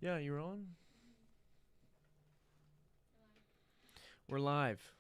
Yeah, you're on? We're live.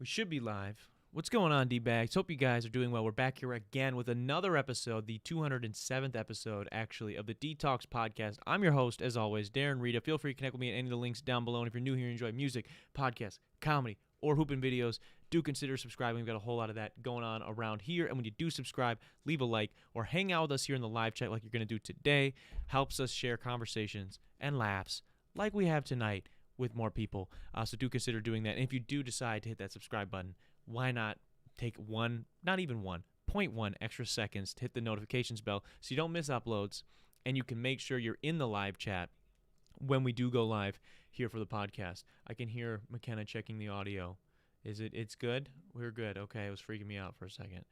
We should be live. What's going on, D-Bags? Hope you guys are doing well. We're back here again with another episode, the 207th episode, actually, of the dtalks podcast. I'm your host, as always, Darren, Rita. Feel free to connect with me at any of the links down below. And if you're new here and enjoy music, podcasts, comedy, or hooping videos, do consider subscribing. We've got a whole lot of that going on around here. And when you do subscribe, leave a like or hang out with us here in the live chat like you're going to do today. Helps us share conversations and laughs like we have tonight with more people. So do consider doing that. And if you do decide to hit that subscribe button, why not take not even 0.1 extra seconds to hit the notifications bell so you don't miss uploads, and you can make sure you're in the live chat when we do go live here for the podcast. I can hear McKenna checking the audio. It's good? We're good. Okay, it was freaking me out for a second.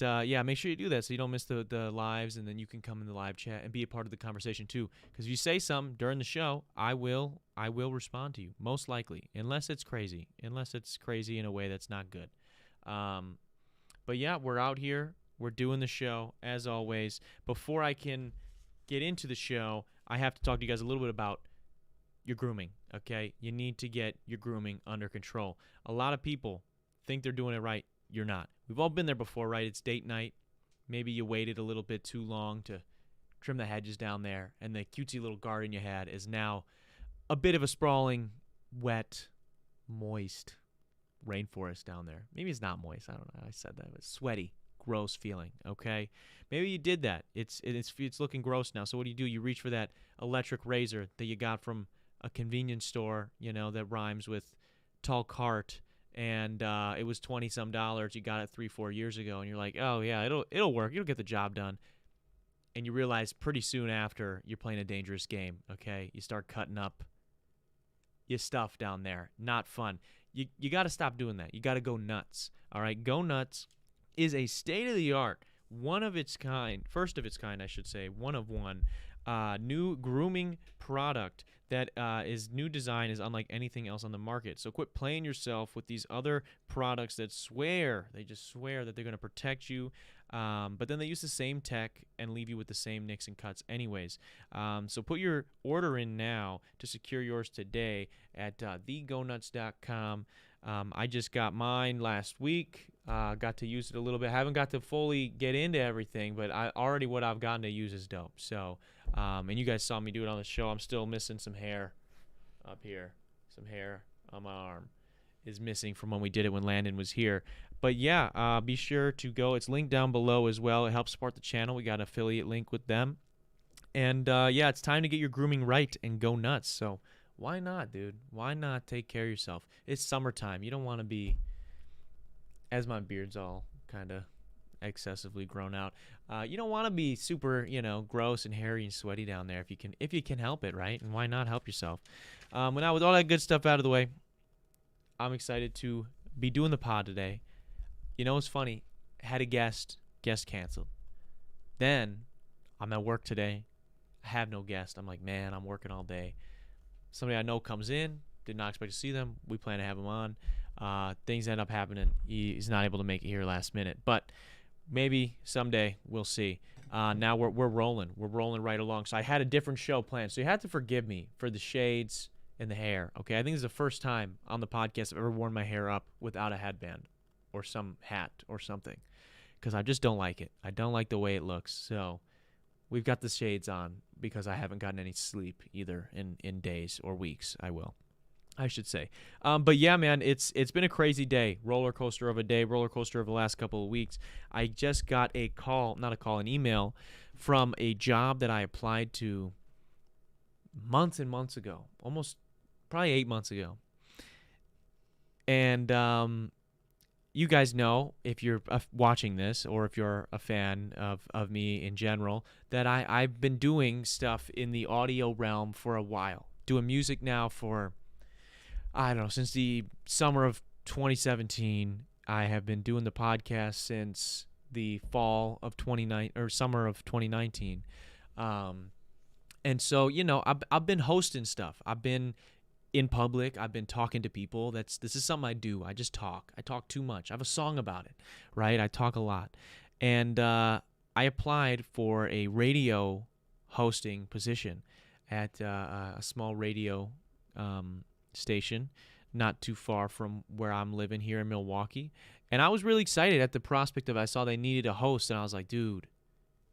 Yeah, make sure you do that so you don't miss the lives, and then you can come in the live chat and be a part of the conversation too. Because if you say something during the show, I will respond to you, most likely, unless it's crazy in a way that's not good. But yeah, we're out here. We're doing the show, as always. Before I can get into the show, I have to talk to you guys a little bit about your grooming, okay? You need to get your grooming under control. A lot of people think they're doing it right. You're not. We've all been there before, right? It's date night. Maybe you waited a little bit too long to trim the hedges down there, and the cutesy little garden you had is now a bit of a sprawling, wet, moist rainforest down there. Maybe it's not moist. I don't know how I said that. But sweaty, gross feeling, okay? Maybe you did that. It's looking gross now. So what do? You reach for that electric razor that you got from a convenience store, that rhymes with tall cart, and it was $20-some. You got it 3-4 years ago, and you're like, oh yeah, it'll work. It'll get the job done. And you realize pretty soon after you're playing a dangerous game. Okay, you start cutting up your stuff down there. Not fun. You got to stop doing that. You got to go nuts. All right, Go Nuts is a state-of-the-art, first of its kind, I should say, one of one, new grooming product that is new design, is unlike anything else on the market. So quit playing yourself with these other products that they just swear that they're going to protect you, but then they use the same tech and leave you with the same nicks and cuts anyways. So put your order in now to secure yours today at thegonuts.com. I just got mine last week. Got to use it a little bit. Haven't got to fully get into everything, but what I've gotten to use is dope. So, and you guys saw me do it on the show. I'm still missing some hair up here. Some hair on my arm is missing from when we did it when Landon was here. But yeah, be sure to go. It's linked down below as well. It helps support the channel. We got an affiliate link with them. And yeah, it's time to get your grooming right and go nuts. So why not, dude? Why not take care of yourself? It's summertime. You don't want to be, as my beard's all kind of excessively grown out, you don't want to be super, gross and hairy and sweaty down there if you can help it, right? And why not help yourself? Now, with all that good stuff out of the way, I'm excited to be doing the pod today. It's funny. Had a guest canceled. Then I'm at work today. I have no guest. I'm like, man, I'm working all day. Somebody I know comes in. Did not expect to see them. We plan to have him on. Things end up happening. He's not able to make it here last minute, but maybe someday we'll see. Now we're rolling. We're rolling right along. So I had a different show planned. So you have to forgive me for the shades and the hair. Okay, I think this is the first time on the podcast I've ever worn my hair up without a headband or some hat or something, because I just don't like it. I don't like the way it looks. So we've got the shades on because I haven't gotten any sleep either in days or weeks. I should say. But yeah, man, it's been a crazy day. Roller coaster of a day, roller coaster of the last couple of weeks. I just got an email from a job that I applied to months and months ago, probably 8 months ago. And you guys know, if you're watching this or if you're a fan of me in general, that I've been doing stuff in the audio realm for a while. Doing music now for, I don't know, since the summer of 2017. I have been doing the podcast since the summer of 2019. And so, I've been hosting stuff. I've been in public. I've been talking to people. This is something I do. I just talk. I talk too much. I have a song about it, right? I talk a lot. And I applied for a radio hosting position at a small radio station not too far from where I'm living here in Milwaukee. And I was really excited at the prospect of I saw they needed a host, and I was like, dude,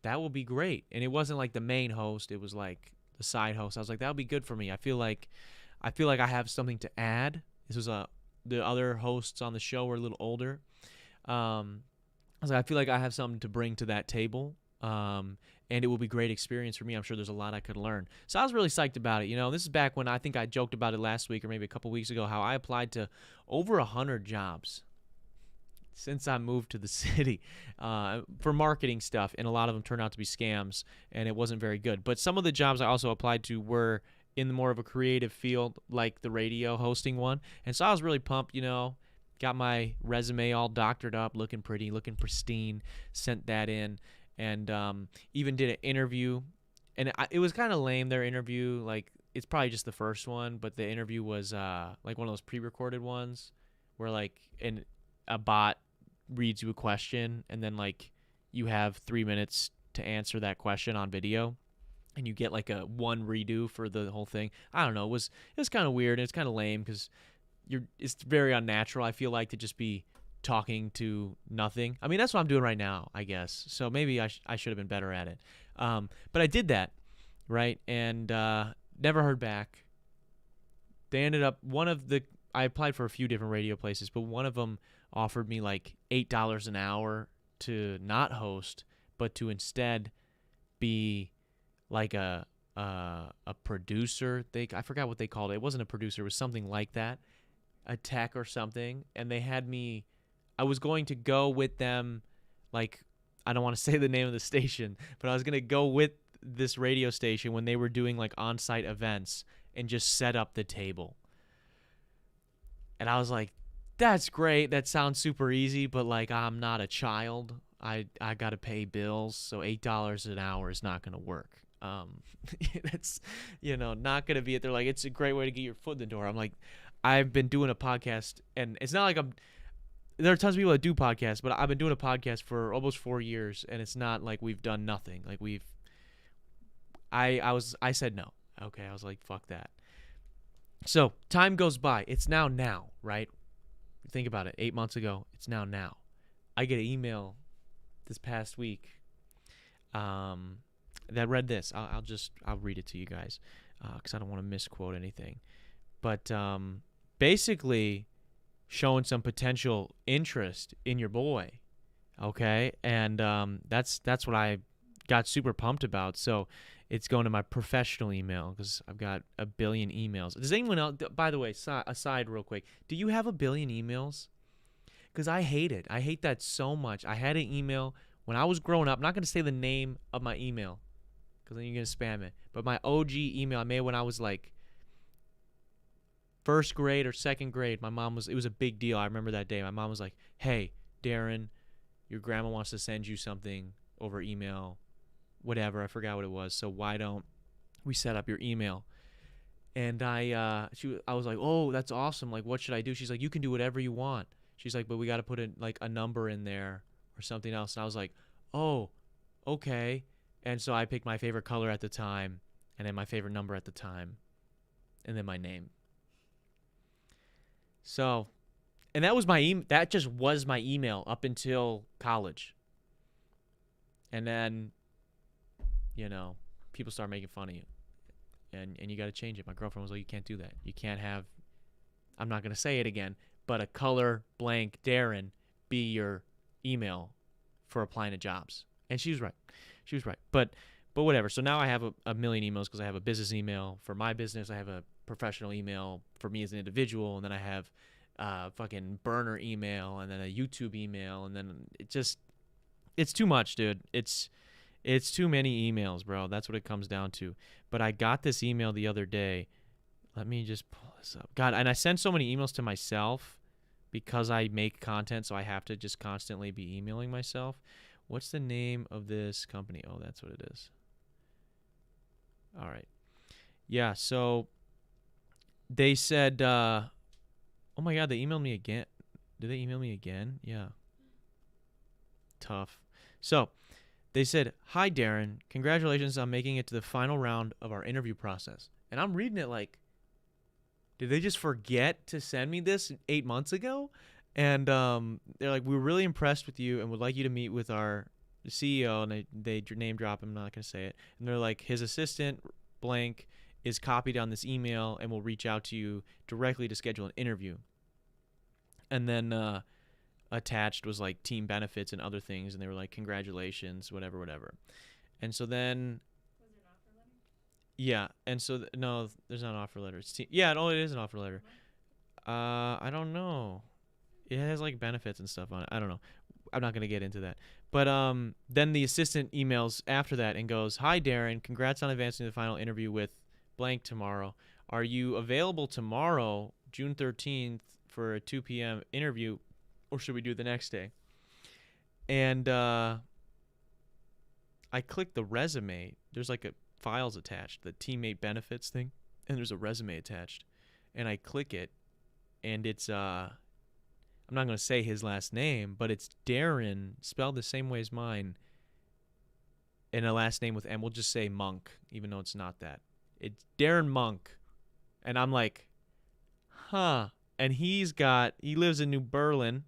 that will be great. And it wasn't like the main host, it was like the side host. I was like, that would be good for me. I feel like I have something to add. This was the other hosts on the show were a little older. I was like, I feel like I have something to bring to that table. And it will be a great experience for me. I'm sure there's a lot I could learn. So I was really psyched about it. You know, this is back when I think I joked about it last week or maybe a couple weeks ago, how I applied to over 100 jobs since I moved to the city for marketing stuff, and a lot of them turned out to be scams, and it wasn't very good. But some of the jobs I also applied to were in more of a creative field, like the radio hosting one. And so I was really pumped, you know, got my resume all doctored up, looking pretty, looking pristine, sent that in. And even did an interview, and it was kind of lame, their interview. Like, it's probably just the first one, but the interview was like one of those pre-recorded ones where, like, a bot reads you a question, and then, like, you have 3 minutes to answer that question on video, and you get, like, a one redo for the whole thing. I don't know. It was kind of weird, and it's kind of lame because it's very unnatural, I feel like, to just be talking to nothing. I mean, that's what I'm doing right now, I guess. So maybe I should have been better at it. But I did that, right? And never heard back. They ended up, I applied for a few different radio places, but one of them offered me like $8 an hour to not host, but to instead be like a producer. I forgot what they called it. It wasn't a producer. It was something like that, a tech or something. And they had me, I was going to go with them, like, I don't want to say the name of the station, but I was going to go with this radio station when they were doing like on-site events and just set up the table. And I was like, that's great. That sounds super easy, but like, I'm not a child. I got to pay bills. So $8 an hour is not going to work. That's, you know, not going to be it. They're like, it's a great way to get your foot in the door. I'm like, I've been doing a podcast, and it's not like there are tons of people that do podcasts, but I've been doing a podcast for almost 4 years, and it's not like we've done nothing. Like I said no. Okay, I was like, fuck that. So time goes by. It's now, right? Think about it. 8 months ago, it's now. I get an email this past week that read this. I'll read it to you guys because I don't want to misquote anything. But basically showing some potential interest in your boy, okay? And that's what I got super pumped about. So it's going to my professional email because I've got a billion emails. Does anyone else, by the way, aside real quick, do you have a billion emails? Because I hate it. I hate that so much. I had an email when I was growing up. I'm not going to say the name of my email because then you're going to spam it. But my OG email I made when I was like first grade or second grade, it was a big deal. I remember that day. My mom was like, hey, Darren, your grandma wants to send you something over email, whatever. I forgot what it was. So why don't we set up your email? And I was like, oh, that's awesome. Like, what should I do? She's like, you can do whatever you want. She's like, but we got to put a number in there or something else. And I was like, oh, okay. And so I picked my favorite color at the time, and then my favorite number at the time, and then my name. So, and that was that just was my email up until college. And then, you know, people start making fun of you. And you got to change it. My girlfriend was like, you can't do that. You can't have, I'm not going to say it again, but a color blank Darren be your email for applying to jobs. And she was right. But whatever. So now I have a million emails because I have a business email for my business. I have a professional email for me as an individual, and then I have fucking burner email, and then a YouTube email, and then it's too much, dude. It's too many emails, bro. That's what it comes down to. But I got this email the other day. Let me just pull this up. God, and I send so many emails to myself because I make content, so I have to just constantly be emailing myself. What's the name of this company? Oh, that's what it is. All right. Yeah, so they said, oh my God, they emailed me again. Did they email me again? Yeah. Tough. So They said, "Hi, Darren. Congratulations on making it to the final round of our interview process." And I'm reading it like, did they just forget to send me this 8 months ago? And they're like, "We're really impressed with you and would like you to meet with our CEO." And they name drop him. I'm not going to say it. And they're like, "His assistant, blank, is copied on this email and will reach out to you directly to schedule an interview." And then attached was like team benefits and other things, and they were like, "Congratulations, whatever, whatever." And so then, Was it an offer letter? yeah, and so no, there's not an offer letter. It's yeah, no, it is an offer letter. I don't know. It has like benefits and stuff on it. I don't know. I'm not gonna get into that. But then the assistant emails after that and goes, "Hi, Darren. Congrats on advancing to the final interview with blank tomorrow. Are you available tomorrow, June 13th, for a 2 p.m. interview, or should we do it the next day?" And I clicked the resume. There's like a files attached, the teammate benefits thing, and there's a resume attached. And I click it, and it's I'm not gonna say his last name, but it's Darren, spelled the same way as mine, and a last name with M. We'll just say Monk, even though it's not that. It's Darren Monk, and I'm like, huh. And he lives in New Berlin,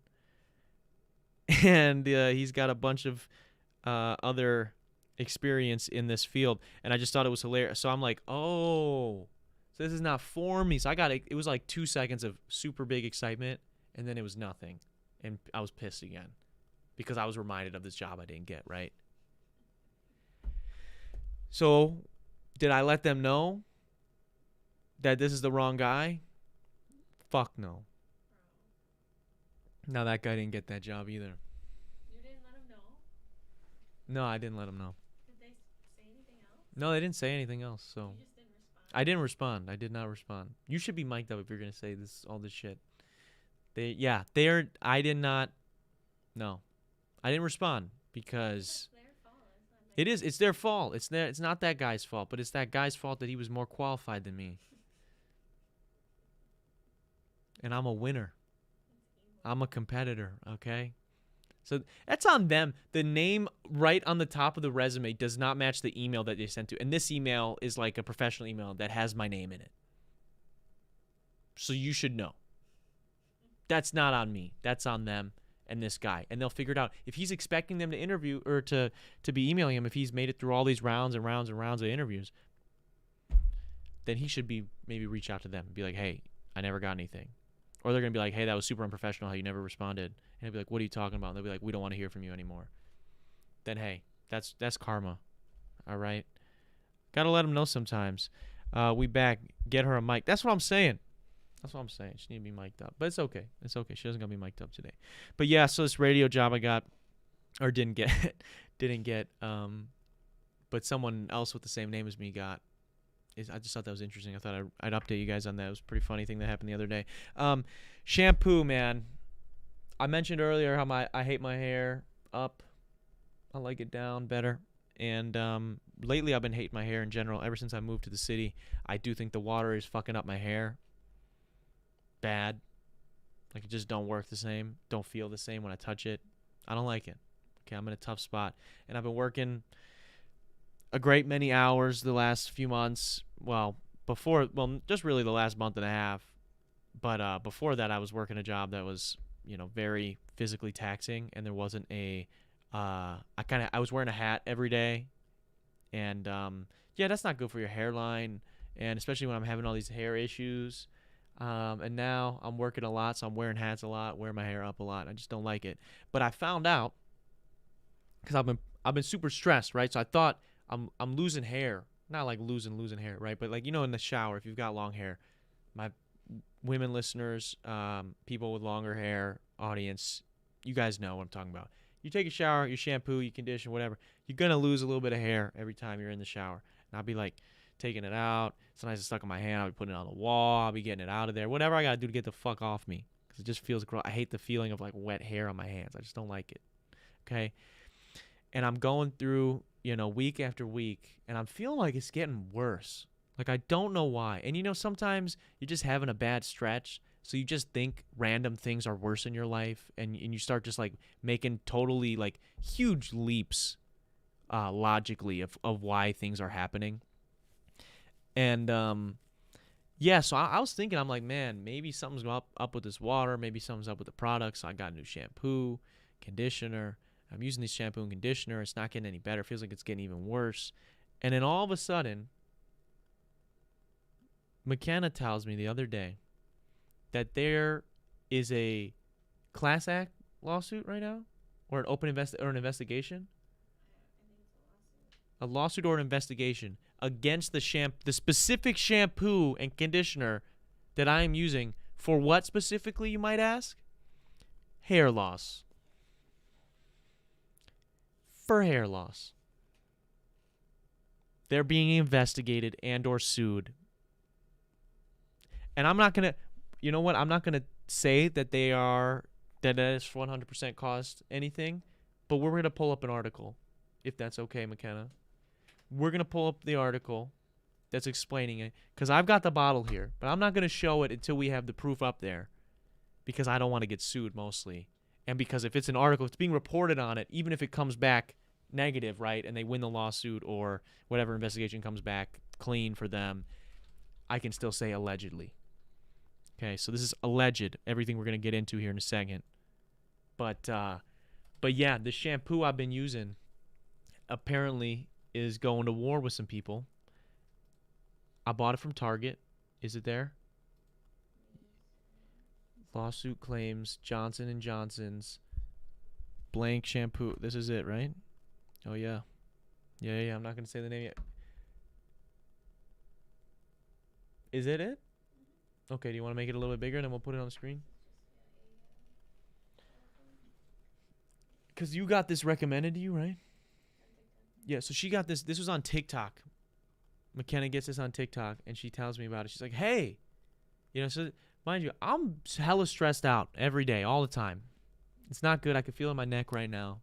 and he's got a bunch of other experience in this field, and I just thought it was hilarious. So I'm like, oh, so this is not for me. So I got it was like 2 seconds of super big excitement, and then it was nothing, and I was pissed again because I was reminded of this job I didn't get, right? So did I let them know that this is the wrong guy? Fuck no. Now that guy didn't get that job either. You didn't let him know? No, I didn't let him know. Did they say anything else? No, they didn't say anything else. So You just didn't respond? I didn't respond. I did not respond. You should be mic'd up if you're gonna say all this shit. I did not. No, I didn't respond because That's their fault. It's not it is. It's their fault. It's not that guy's fault, but it's that guy's fault that he was more qualified than me. And I'm a winner. I'm a competitor. Okay. So that's on them. The name right on the top of the resume does not match the email that they sent to. And this email is like a professional email that has my name in it. So you should know. That's not on me. That's on them and this guy. And they'll figure it out. If he's expecting them to interview or to be emailing him, if he's made it through all these rounds and rounds and rounds of interviews, then he should be maybe reach out to them and be like, "Hey, I never got anything." Or they're going to be like, "Hey, that was super unprofessional how you never responded." And he'll be like, "What are you talking about?" And they'll be like, "We don't want to hear from you anymore." Then, hey, that's karma. All right? Got to let them know sometimes. We back. Get her a mic. That's what I'm saying. That's what I'm saying. She need to be mic'd up. But it's okay. It's okay. She doesn't got to be mic'd up today. But yeah, so this radio job I got, or didn't get, but someone else with the same name as me got. I just thought that was interesting. I thought I'd update you guys on that. It was a pretty funny thing that happened the other day. Shampoo, man. I mentioned earlier how I hate my hair up. I like it down better. And lately I've been hating my hair in general. Ever since I moved to the city, I do think the water is fucking up my hair. Bad. Like, it just don't work the same. Don't feel the same when I touch it. I don't like it. Okay, I'm in a tough spot. And I've been working a great many hours the last few months. Just really the last month and a half. But before that, I was working a job that was, very physically taxing, and there wasn't I was wearing a hat every day, and that's not good for your hairline, and especially when I'm having all these hair issues. And now I'm working a lot, so I'm wearing hats a lot, wearing my hair up a lot. I just don't like it. But I found out because I've been super stressed, right? So I thought I'm losing hair, not like losing hair, right? But like, in the shower, if you've got long hair, my women listeners, people with longer hair, audience, you guys know what I'm talking about. You take a shower, you shampoo, you condition, whatever, you're gonna lose a little bit of hair every time you're in the shower. And I'll be like taking it out. Sometimes it's stuck in my hand. I'll be putting it on the wall. I'll be getting it out of there. Whatever I gotta do to get the fuck off me, because it just feels gross. I hate the feeling of like wet hair on my hands. I just don't like it. Okay. And I'm going through, week after week, and I'm feeling like it's getting worse. Like, I don't know why. And sometimes you're just having a bad stretch, so you just think random things are worse in your life, and you start just like making totally like huge leaps logically of why things are happening. And yeah, so I was thinking, I'm like, man, maybe something's up with this water. Maybe something's up with the product. So I got a new shampoo, conditioner. I'm using this shampoo and conditioner. It's not getting any better. It feels like it's getting even worse. And then all of a sudden, McKenna tells me the other day that there is a class act lawsuit right now, or an an investigation. A lawsuit or an investigation against the specific shampoo and conditioner that I am using for what specifically, you might ask? Hair loss. For hair loss. They're being investigated and or sued. And I'm not going to, you know what? I'm not going to say that that is 100% caused anything, but we're going to pull up an article, if that's okay, McKenna. We're going to pull up the article that's explaining it, because I've got the bottle here, but I'm not going to show it until we have the proof up there, because I don't want to get sued mostly. And because if it's an article, it's being reported on it, even if it comes back negative, right, and they win the lawsuit or whatever investigation comes back clean for them, I can still say allegedly. Okay, so this is alleged, everything we're going to get into here in a second. But yeah, the shampoo I've been using apparently is going to war with some people. I bought it from Target. Is it there? Lawsuit claims Johnson & Johnson's blank shampoo. This is it, right? Oh, yeah. Yeah. I'm not going to say the name yet. Is it it? Okay, do you want to make it a little bit bigger and then we'll put it on the screen? Because you got this recommended to you, right? Yeah, so she got this. This was on TikTok. McKenna gets this on TikTok, and she tells me about it. She's like, hey. So mind you, I'm hella stressed out every day, all the time. It's not good. I can feel it in my neck right now.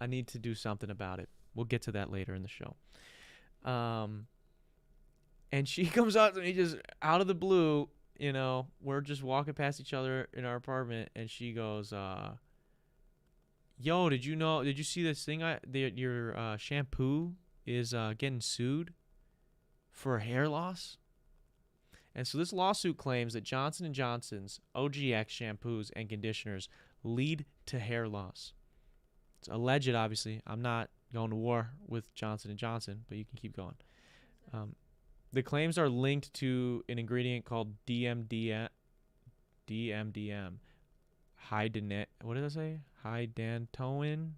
I need to do something about it. We'll get to that later in the show. And she comes up to me just out of the blue. We're just walking past each other in our apartment, and she goes, yo, did you see this thing? Your shampoo is getting sued for hair loss. And so this lawsuit claims that Johnson & Johnson's OGX shampoos and conditioners lead to hair loss. It's alleged, obviously. I'm not going to war with Johnson & Johnson, but you can keep going. The claims are linked to an ingredient called DMDM. What did I say? Hydantoin?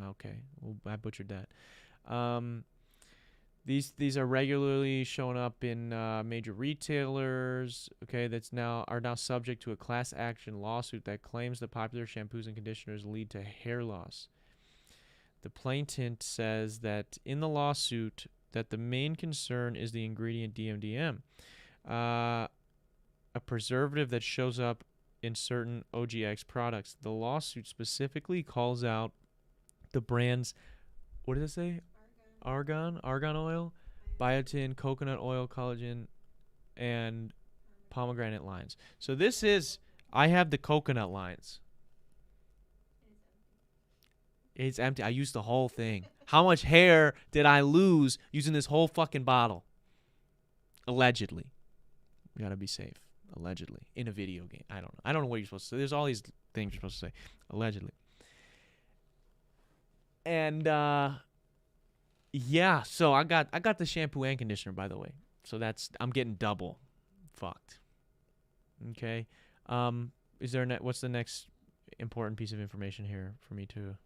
Okay, well, I butchered that. These are regularly showing up in major retailers. Okay, are now subject to a class action lawsuit that claims that popular shampoos and conditioners lead to hair loss. The plaintiff says that in the lawsuit that the main concern is the ingredient DMDM, a preservative that shows up in certain OGX products. The lawsuit specifically calls out the brand's, what does it say? Argan oil, biotin, coconut oil, collagen, and pomegranate lines. So I have the coconut lines. It's empty. I used the whole thing. How much hair did I lose using this whole fucking bottle? Allegedly. We gotta be safe. Allegedly. In a video game. I don't know. I don't know what you're supposed to say. There's all these things you're supposed to say. Allegedly. And yeah, so I got the shampoo and conditioner, by the way. So I'm getting double fucked. Okay. What's the next important piece of information here for me to?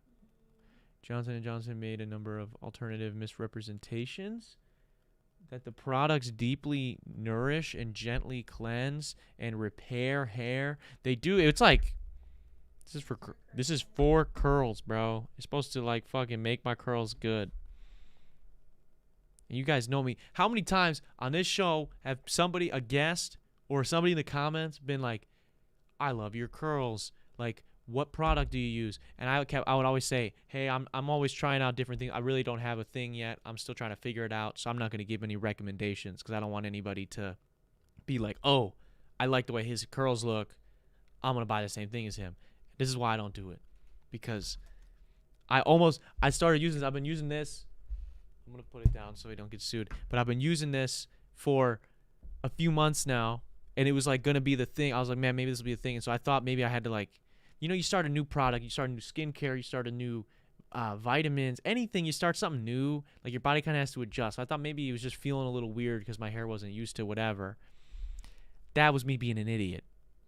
Johnson & Johnson made a number of alternative misrepresentations that the products deeply nourish and gently cleanse and repair hair. They do. It's like this is for curls, bro. It's supposed to like fucking make my curls good. And you guys know me. How many times on this show have a guest or somebody in the comments been like, "I love your curls. Like, what product do you use?" And I would always say, "Hey, I'm always trying out different things. I really don't have a thing yet. I'm still trying to figure it out. So I'm not going to give any recommendations because I don't want anybody to be like, "Oh, I like the way his curls look. I'm going to buy the same thing as him." This is why I don't do it, because I started using this. I've been using this. I'm gonna put it down so I don't get sued. But I've been using this for a few months now, and it was like gonna be the thing. I was like, man, maybe this will be a thing. And so I thought maybe I had to like, you start a new product, you start a new skincare, you start a new vitamins, anything. You start something new, like your body kind of has to adjust. So I thought maybe it was just feeling a little weird because my hair wasn't used to whatever. That was me being an idiot,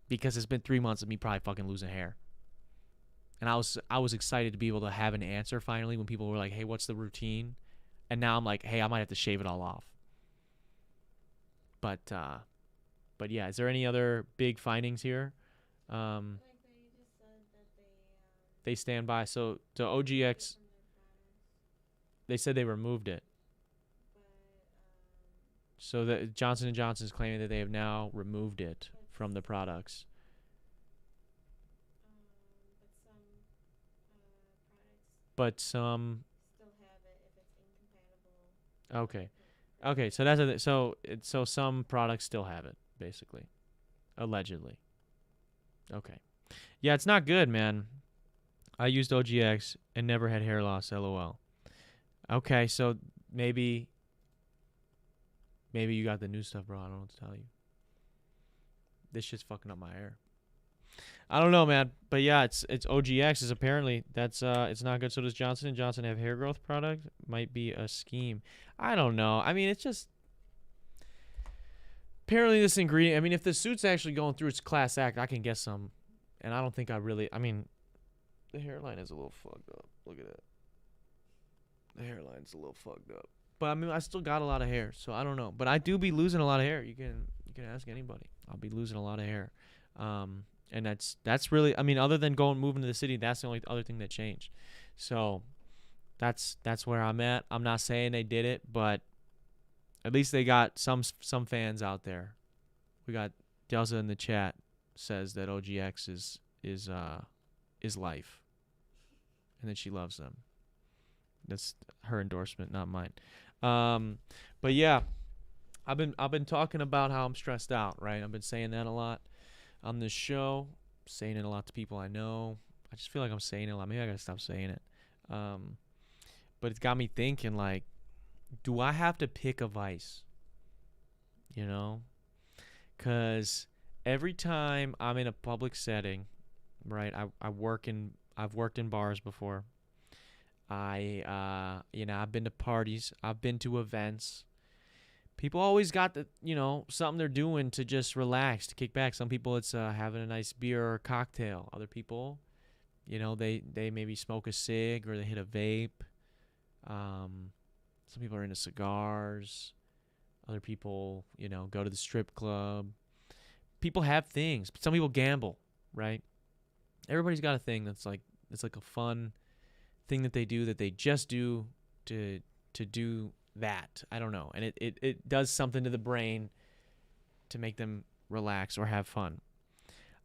because it's been 3 months of me probably fucking losing hair. And I was excited to be able to have an answer finally when people were like, hey, what's the routine? And now I'm like, hey, I might have to shave it all off. But yeah, is there any other big findings here? Like they just said that They stand by. So OGX, from their products, they said they removed it. but So that Johnson & Johnson is claiming that they have now removed it from the products. but But some products some, still have it if it's incompatible. okay. Okay, so that's so some products still have it, basically. Allegedly. Okay. Yeah, it's not good, man. I used OGX and never had hair loss, LOL. Okay, so maybe you got the new stuff, bro. I don't know what to tell you. This shit's fucking up my hair. I don't know, man. But yeah, it's OGX is apparently that's it's not good. So does Johnson & Johnson have hair growth product? Might be a scheme. I don't know. I mean, it's just apparently this ingredient. I mean, if the suit's actually going through its class act, I can get some. And I don't think I mean, the hairline is a little fucked up. Look at that. The hairline's a little fucked up. But I mean, I still got a lot of hair, so I don't know. But I do be losing a lot of hair. You can ask anybody. I'll be losing a lot of hair. And that's really, I mean, other than moving to the city, that's the only other thing that changed. So that's where I'm at. I'm not saying they did it, but at least they got some fans out there. We got Delza in the chat says that OGX is life, and that she loves them. That's her endorsement, not mine. But yeah, I've been talking about how I'm stressed out, right? I've been saying that a lot on this show, saying it a lot to people I know. I just feel like I'm saying it a lot. Maybe I gotta stop saying it. But it's got me thinking, like, do I have to pick a vice? You know? Because every time I'm in a public setting, right? I've worked in bars before. I've been to parties. I've been to events. People always got something they're doing to just relax, to kick back. Some people it's having a nice beer or cocktail. Other people, they maybe smoke a cig or they hit a vape. Some people are into cigars. Other people, go to the strip club. People have things. Some people gamble, right? Everybody's got a thing it's like a fun thing that they just do to do that. I don't know. And it does something to the brain to make them relax or have fun.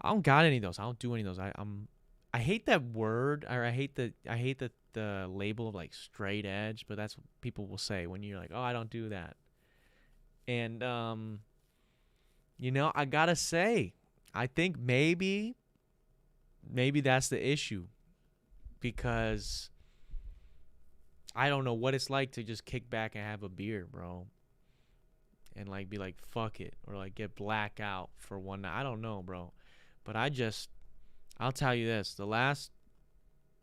I don't got any of those. I don't do any of those. I hate that word, or I hate the label of like straight edge, but that's what people will say when you're like, "Oh, I don't do that." And I got to say, I think maybe that's the issue, because I don't know what it's like to just kick back and have a beer, bro. And like be like, fuck it. Or like get blackout for one night. I don't know, bro. But I'll tell you this.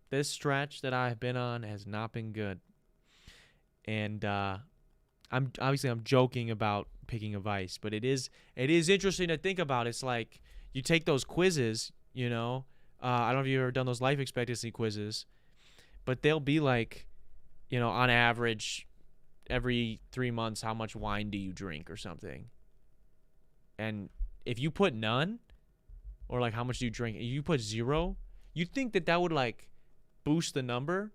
This stretch that I've been on has not been good. And I'm joking about picking a vice, but it is interesting to think about. It's like you take those quizzes, I don't know if you've ever done those life expectancy quizzes, but they'll be like, on average, every 3 months, how much wine do you drink or something? And if you put none, or like how much do you drink, if you put 0, you'd think that would like boost the number.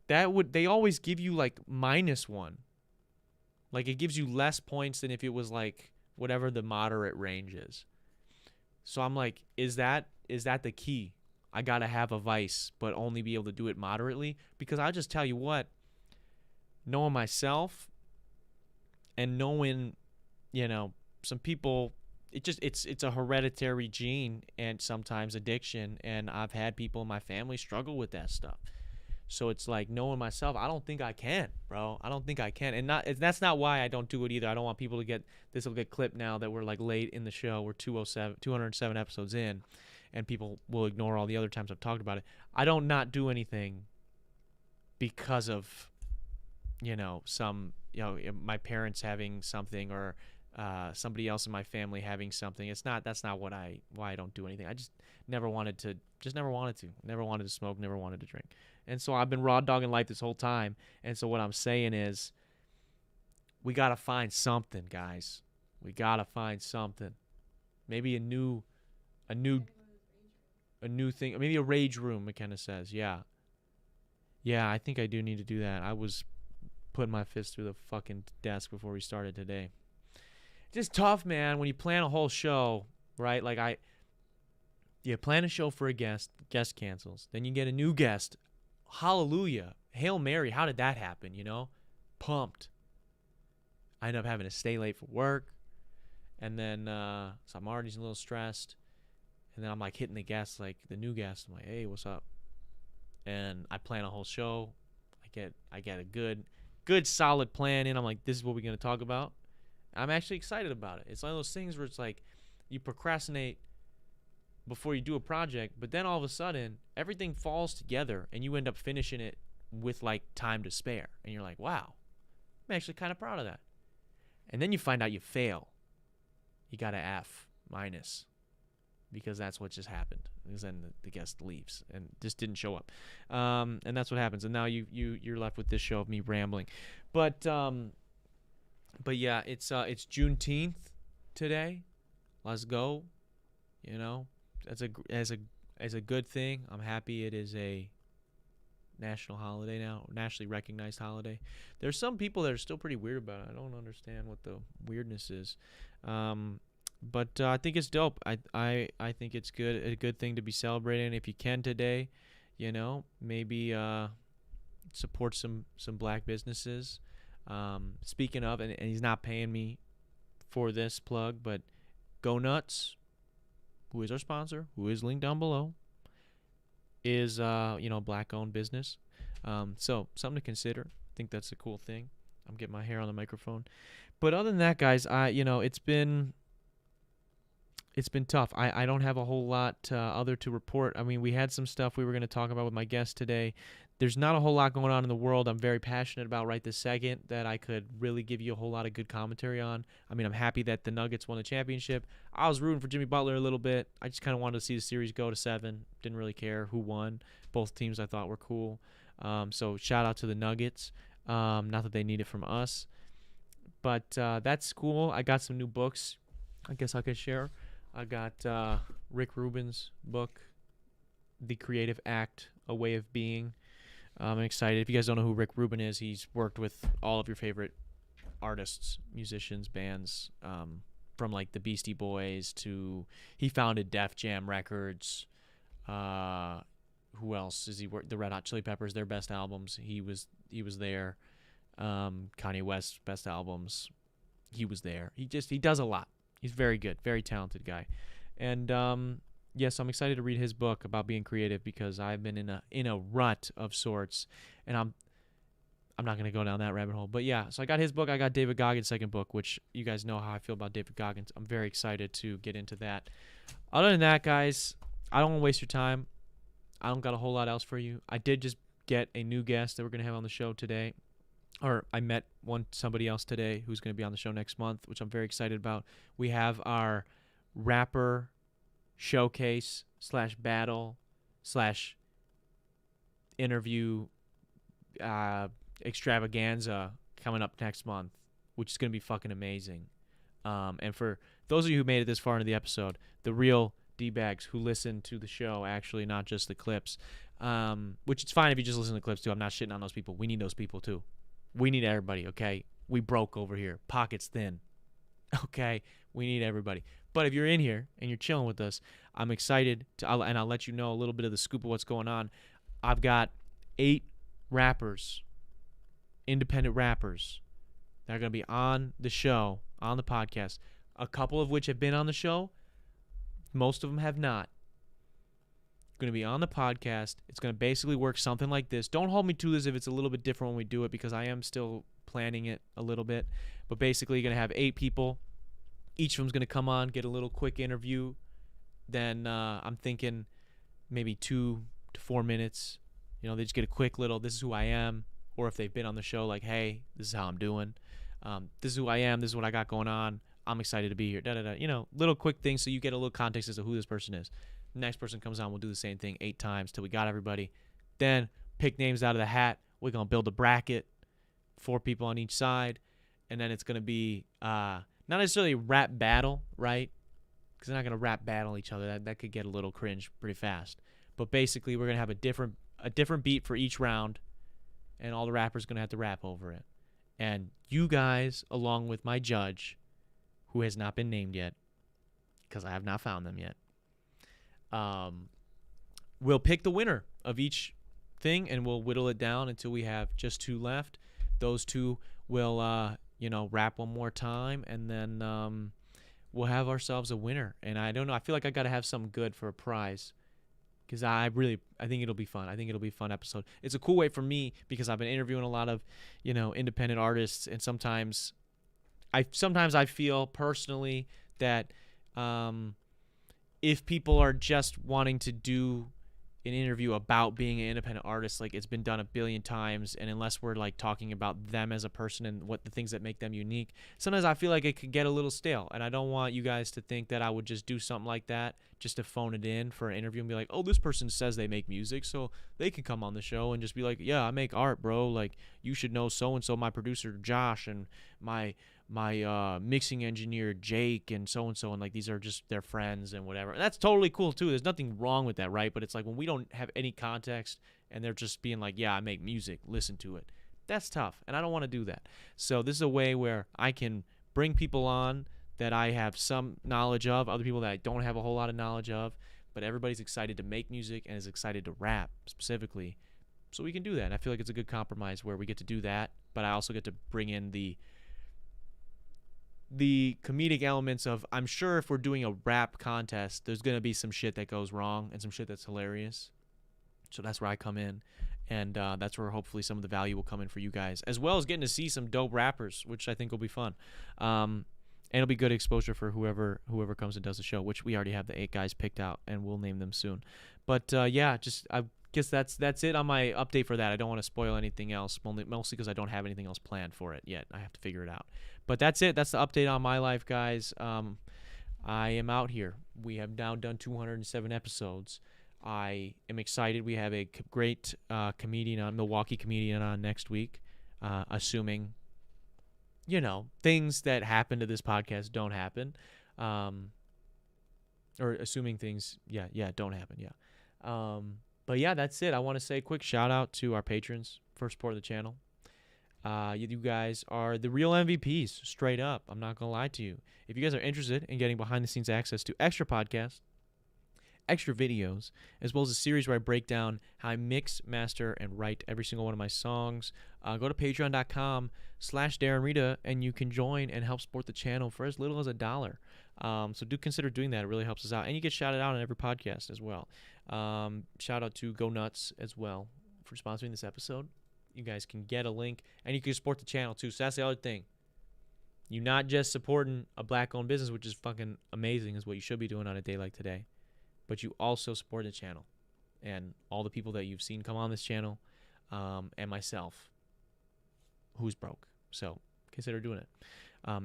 They always give you like -1. Like it gives you less points than if it was like whatever the moderate range is. So I'm like, is that the key? I gotta have a vice, but only be able to do it moderately? Because I'll just tell you what, knowing myself and knowing, some people, it's a hereditary gene and sometimes addiction, and I've had people in my family struggle with that stuff. So it's like, knowing myself, I don't think I can, bro. I don't think I can. And that's not why I don't do it either. I don't want people to get, this will get clipped now that we're like late in the show. We're 207 episodes in, and people will ignore all the other times I've talked about it. I don't not do anything because of, my parents having something, or somebody else in my family having something. That's not why I don't do anything. I just never wanted to smoke, never wanted to drink. And so I've been raw dogging life this whole time. And so what I'm saying is, we got to find something, guys. We got to find something. Maybe a new thing. Maybe a rage room, McKenna says. Yeah. Yeah, I think I do need to do that. I was putting my fist through the fucking desk before we started today. Just tough, man, when you plan a whole show, right? Like you plan a show for a guest cancels. Then you get a new guest. Hallelujah. Hail Mary. How did that happen, Pumped. I end up having to stay late for work. And then, so I'm already a little stressed. And then I'm like hitting the guests, like the new guest. I'm like, hey, what's up? And I plan a whole show. I get a good solid plan in. I'm like, this is what we're going to talk about. I'm actually excited about it. It's one of those things where it's like, you procrastinate before you do a project, but then all of a sudden everything falls together and you end up finishing it with like time to spare. And you're like, wow, I'm actually kind of proud of that. And then you find out you fail. You got an F minus, because that's what just happened. Because then the guest leaves and just didn't show up. And that's what happens. And now you're left with this show of me rambling. But yeah, it's Juneteenth today. Let's go. As a good thing. I'm happy it is a national holiday now, nationally recognized holiday. There's some people that are still pretty weird about it. I don't understand what the weirdness is. But I think it's dope. I think it's a good thing to be celebrating. If you can today, maybe support some black businesses. Speaking of, and he's not paying me for this plug, but Go Nuts, who is our sponsor, who is linked down below, is black-owned business. So something to consider. I think that's a cool thing. I'm getting my hair on the microphone. But other than that, guys, it's been tough. I don't have a whole lot other to report. I mean, we had some stuff we were going to talk about with my guest today. There's not a whole lot going on in the world I'm very passionate about right this second that I could really give you a whole lot of good commentary on. I mean, I'm happy that the Nuggets won the championship. I was rooting for Jimmy Butler a little bit. I just kind of wanted to see the series go to 7. Didn't really care who won. Both teams I thought were cool. So shout out to the Nuggets. Not that they need it from us. But that's cool. I got some new books I guess I could share. I got Rick Rubin's book, The Creative Act, A Way of Being. I'm excited. If you guys don't know who Rick Rubin is, he's worked with all of your favorite artists, musicians, bands, from like the Beastie Boys to he founded Def Jam Records. Who else is he worked? The Red Hot Chili Peppers, their best albums. He was there. Kanye West's best albums. He was there. He does a lot. He's very good, very talented guy. And yes, I'm excited to read his book about being creative because I've been in a rut of sorts, and I'm not going to go down that rabbit hole. But yeah, so I got his book. I got David Goggins' second book, which you guys know how I feel about David Goggins. I'm very excited to get into that. Other than that, guys, I don't want to waste your time. I don't got a whole lot else for you. I did just get a new guest that we're going to have on the show today. Or I met somebody else today who's going to be on the show next month, which I'm very excited about. We have our rapper showcase / battle / interview extravaganza coming up next month, which is going to be fucking amazing. And for those of you who made it this far into the episode, the real D-bags who listen to the show, actually, not just the clips, which it's fine if you just listen to the clips too. I'm not shitting on those people. We need those people too. We need everybody, okay? We broke over here. Pockets thin. Okay? We need everybody. But if you're in here and you're chilling with us, I'm excited and I'll let you know a little bit of the scoop of what's going on. I've got 8 rappers, independent rappers, that are going to be on the show, on the podcast. A couple of which have been on the show. Most of them have not. going to be on the podcast. It's going to basically work something like this. Don't hold me to this if it's a little bit different when we do it, because I am still planning it a little bit. But basically, you're going to have 8 people. Each of them's going to come on, get a little quick interview. Then I'm thinking maybe 2 to 4 minutes. They just get a quick little, this is who I am. Or if they've been on the show, like, hey, this is how I'm doing. This is who I am. This is what I got going on. I'm excited to be here. Little quick things so you get a little context as to who this person is. Next person comes on, we'll do the same thing 8 times till we got everybody. Then pick names out of the hat. We're going to build a bracket, 4 people on each side. And then it's going to be not necessarily a rap battle, right? Because they're not going to rap battle each other. That could get a little cringe pretty fast. But basically, we're going to have a different beat for each round, and all the rappers are going to have to rap over it. And you guys, along with my judge, who has not been named yet, because I have not found them yet, we'll pick the winner of each thing, and we'll whittle it down until we have just 2 left. Those 2 will, rap one more time, and then we'll have ourselves a winner. And I don't know. I feel like I got to have something good for a prize, because I think it'll be fun. I think it'll be a fun episode. It's a cool way for me, because I've been interviewing a lot of, independent artists, and sometimes I feel personally that if people are just wanting to do an interview about being an independent artist, like, it's been done a billion times, and unless we're like talking about them as a person and what the things that make them unique, sometimes I feel like it could get a little stale. And I don't want you guys to think that I would just do something like that just to phone it in for an interview and be like, oh, this person says they make music, so they can come on the show and just be like, yeah, I make art, bro. Like, you should know so-and-so, my producer Josh, and my mixing engineer Jake, and so-and-so, and like, these are just their friends and whatever. And that's totally cool too. There's nothing wrong with that, right? But it's like, when we don't have any context and they're just being like, yeah, I make music, listen to it. That's tough, and I don't want to do that. So this is a way where I can bring people on that I have some knowledge of, other people that I don't have a whole lot of knowledge of, but everybody's excited to make music and is excited to rap specifically. So we can do that. And I feel like it's a good compromise where we get to do that, but I also get to bring in the comedic elements of, I'm sure if we're doing a rap contest, there's going to be some shit that goes wrong and some shit that's hilarious. So that's where I come in. And that's where hopefully some of the value will come in for you guys, as well as getting to see some dope rappers, which I think will be fun. And it'll be good exposure for whoever comes and does the show, which we already have the 8 guys picked out, and we'll name them soon. But yeah, just I guess that's it on my update for that. I don't want to spoil anything else, mostly because I don't have anything else planned for it yet. I have to figure it out. But that's it. That's the update on my life, guys. I am out here. We have now done 207 episodes. I am excited. We have a great Milwaukee comedian on next week, assuming, things that happen to this podcast don't happen, or assuming things, don't happen, but yeah, that's it. I want to say a quick shout out to our patrons for supporting the channel. You guys are the real MVPs, straight up. I'm not gonna lie to you. If you guys are interested in getting behind the scenes access to extra podcasts, extra videos, as well as a series where I break down how I mix, master, and write every single one of my songs, go to patreon.com/Darren Rita, and you can join and help support the channel for as little as $1. So do consider doing that. It really helps us out. And you get shouted out on every podcast as well. Shout out to Go Nuts as well for sponsoring this episode. You guys can get a link, and you can support the channel too. So that's the other thing. You're not just supporting a black-owned business, which is fucking amazing, is what you should be doing on a day like today, but you also support the channel and all the people that you've seen come on this channel, and myself, who's broke. So consider doing it,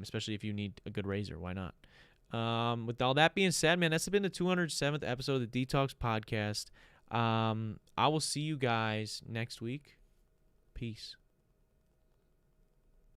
especially if you need a good razor. Why not? With all that being said, man, that's been the 207th episode of the dtalks podcast. I will see you guys next week. Peace.